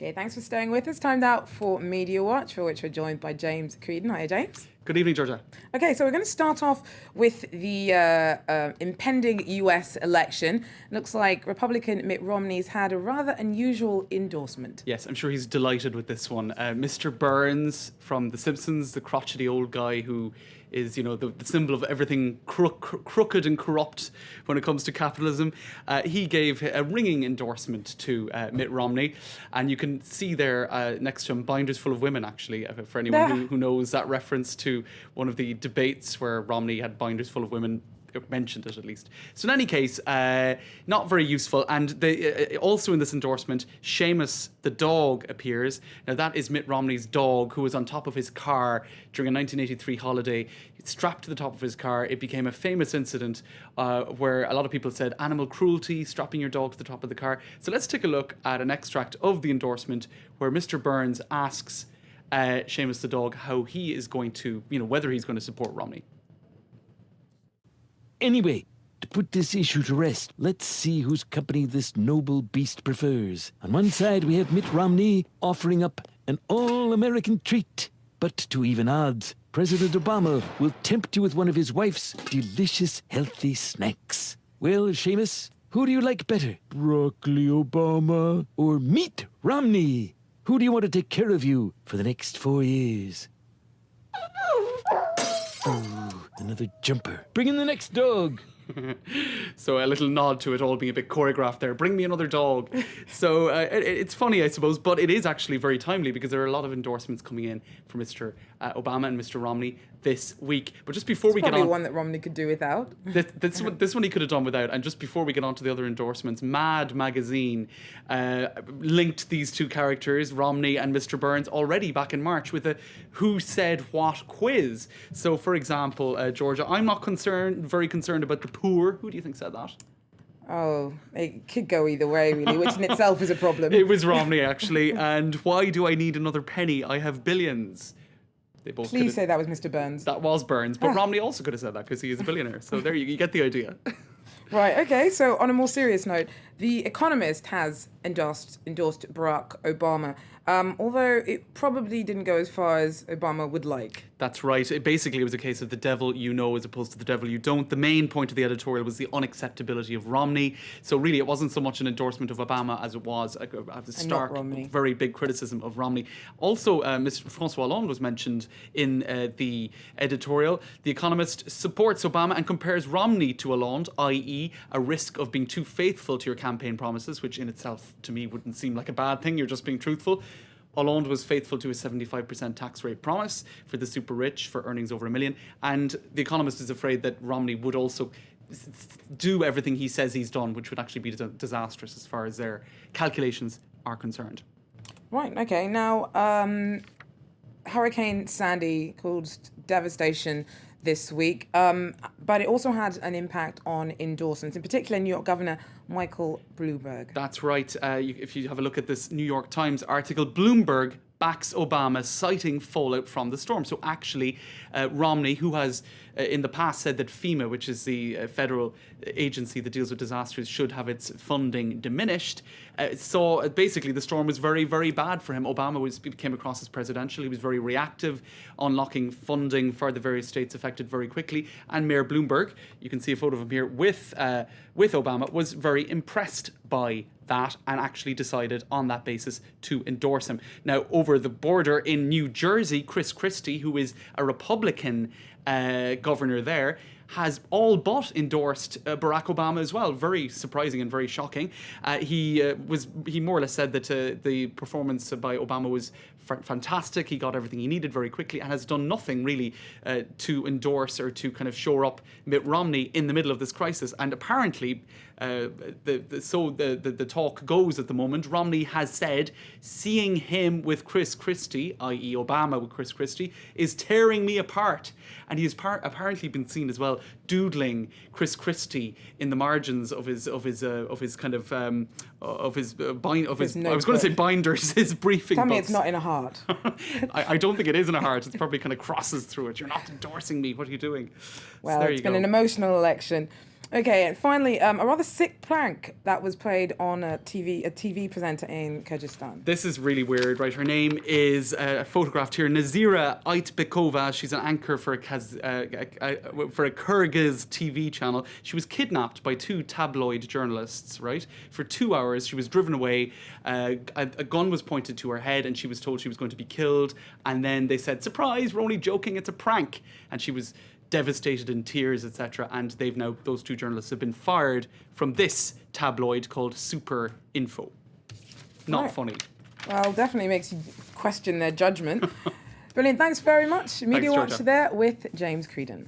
Okay, thanks for staying with us. Time now for Media Watch, for which we're joined by James Creedon. Hi, James. Good evening, Georgia. Okay, so we're going to start off with the impending US election. Looks like Republican Mitt Romney's had a rather unusual endorsement. Yes, I'm sure he's delighted with this one. Mr. Burns from The Simpsons, the crotchety old guy who is, the symbol of everything crooked and corrupt when it comes to capitalism. He gave a ringing endorsement to Mitt Romney. And you can see there next to him, binders full of women, actually, for anyone who knows that reference to one of the debates where Romney had binders full of women. Mentioned it at least. So in any case, not very useful. And also in this endorsement, Seamus the dog appears. Now that is Mitt Romney's dog, who was on top of his car during a 1983 holiday. Strapped to the top of his car. It became a famous incident where a lot of people said animal cruelty, strapping your dog to the top of the car. So let's take a look at an extract of the endorsement where Mr. Burns asks Seamus the dog how he is going to, whether he's going to support Romney. Anyway, to put this issue to rest, let's see whose company this noble beast prefers. On one side, we have Mitt Romney offering up an all-American treat. But to even odds, President Obama will tempt you with one of his wife's delicious, healthy snacks. Well, Seamus, who do you like better? Broccoli Obama or Mitt Romney? Who do you want to take care of you for the next 4 years? Oh, another jumper. Bring in the next dog. So a little nod to it all being a bit choreographed there. Bring me another dog. So it's funny, I suppose, but it is actually very timely because there are a lot of endorsements coming in for Mr. Obama and Mr. Romney this week. But just before we get on, probably one that Romney could do without. This one he could have done without. And just before we get on to the other endorsements, Mad Magazine linked these two characters, Romney and Mr. Burns, already back in March with a Who Said What quiz. So, for example, Georgia, I'm not very concerned about the poor. Who do you think said that? Oh, it could go either way, really, which in itself is a problem. It was Romney, actually. And why do I need another penny? I have billions. They both Please say that was Mr. Burns. That was Burns, but Romney also could have said that because he is a billionaire. So there you get the idea. Right, okay, so on a more serious note, The Economist has endorsed Barack Obama, although it probably didn't go as far as Obama would like. That's right. It basically was a case of the devil you know as opposed to the devil you don't. The main point of the editorial was the unacceptability of Romney. So really it wasn't so much an endorsement of Obama as it was a stark, very big criticism of Romney. Also, Mr. François Hollande was mentioned in the editorial. The Economist supports Obama and compares Romney to Hollande, i.e. a risk of being too faithful to your campaign promises, which in itself to me wouldn't seem like a bad thing. You're just being truthful. Hollande was faithful to his 75% tax rate promise for the super rich for earnings over $1 million. And The Economist is afraid that Romney would also do everything he says he's done, which would actually be disastrous as far as their calculations are concerned. Right, okay. Now, Hurricane Sandy caused devastation this week, but it also had an impact on endorsements, in particular New York Governor Michael Bloomberg. That's right. If you have a look at this New York Times article, Bloomberg backs Obama, citing fallout from the storm. So actually, Romney, who has in the past said that FEMA, which is the federal agency that deals with disasters, should have its funding diminished, saw basically the storm was very, very bad for him. Obama came across as presidential. He was very reactive, unlocking funding for the various states affected very quickly. And Mayor Bloomberg, you can see a photo of him here with Obama, was very impressed by that and actually decided on that basis to endorse him. Now, over the border in New Jersey, Chris Christie, who is a Republican governor there, has all but endorsed Barack Obama as well. Very surprising and very shocking. He more or less said that the performance by Obama was fantastic. He got everything he needed very quickly and has done nothing really to endorse or to kind of shore up Mitt Romney in the middle of this crisis. And apparently, the talk goes at the moment, Romney has said seeing him with Chris Christie, i.e. Obama with Chris Christie, is tearing me apart. And he has apparently been seen as well doodling Chris Christie in the margins of his binders, his briefing Tell me books. it's not in a heart. I don't think it is in a heart. It's probably kind of crosses through it. You're not endorsing me. What are you doing? Well, so it's been an emotional election. Okay, and finally, a rather sick prank that was played on a TV presenter in Kyrgyzstan. This is really weird, right? Her name is photographed here, Nazira Aitbekova. She's an anchor for a Kyrgyz TV channel. She was kidnapped by 2 tabloid journalists, right? For 2 hours, she was driven away. A gun was pointed to her head, and she was told she was going to be killed. And then they said, "Surprise! We're only joking. It's a prank." And she was devastated, in tears, etc. And those 2 journalists have been fired from this tabloid called Super Info. Not Right. funny. Well, definitely makes you question their judgment. Brilliant. Thanks very much. Media Watch Georgia. there with James Creedon.